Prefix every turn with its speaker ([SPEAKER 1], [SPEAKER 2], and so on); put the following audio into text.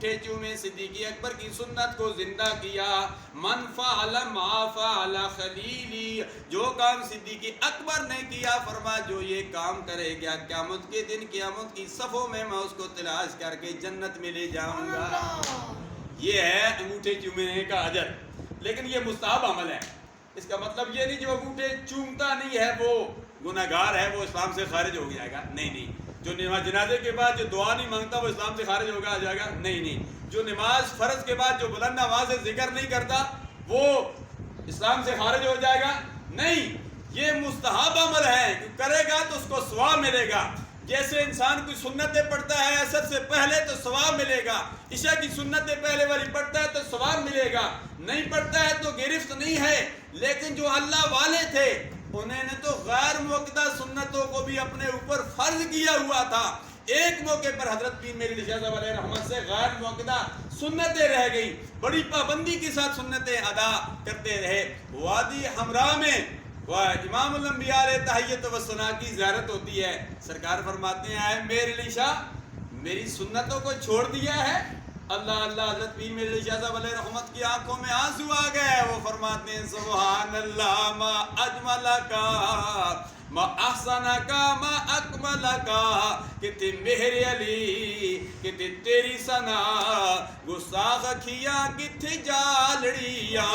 [SPEAKER 1] انگوٹھے چومے، صدیق اکبر کی سنت کو زندہ کیا۔ من فعل ما فعل خلیلی، جو کام صدیق اکبر نے کیا، فرمایا جو یہ کام کرے گا قیامت کے دن قیامت کی صفوں میں اس کو تلاش کر کے جنت میں لے جاؤں گا۔ یہ ہے انگوٹھے چومنے کا اجر، لیکن یہ مستحب عمل ہے۔ اس کا مطلب یہ نہیں جو انگوٹھے چومتا نہیں ہے وہ گناہگار ہے، وہ اسلام سے خارج ہو جائے گا، نہیں۔ جو نماز جنازے کے بعد جو دعا نہیں مانگتا وہ اسلام سے خارج ہوگا آ جائے گا، نہیں۔ جو نماز فرض کے بعد جو بلند آواز سے ذکر نہیں کرتا وہ اسلام سے خارج ہو جائے گا، نہیں۔ یہ مستحب عمل ہے، کرے گا تو اس کو ثواب ملے گا۔ جیسے انسان کوئی سنتیں پڑھتا ہے عصر سے پہلے تو ثواب ملے گا، عشاء کی سنتیں پہلے والی پڑھتا ہے تو ثواب ملے گا، نہیں پڑھتا ہے تو گرفت نہیں ہے۔ لیکن جو اللہ والے تھے انہوں نے تو غیر موقدہ سنتوں کو بھی اپنے اوپر فرض کیا ہوا تھا۔ ایک موقع پر حضرت پیر میری علی شاہ صاحب علیہ رحمت سے غیر موقدہ سنتیں رہ گئی، بڑی پابندی کے ساتھ سنتیں ادا کرتے رہے۔ وادی حمراء میں امام الانبیاء علیہ تحیت و ثنا کی زیارت ہوتی ہے، سرکار فرماتے ہیں اے میرے علی شاہ میری سنتوں کو چھوڑ دیا ہے؟ اللہ حضرت پیر میرے علی شاہ صاحب علیہ رحمت کی آنکھوں میں آنسو آ گئے، وہ فرماتے ہیں سبحان اللہ ما اجملکا ما احسنکا ما اکملکا، کہ تے میرے علی کہ تے تیری ثنا گستاخ کھیا کتھے جالڑیاں۔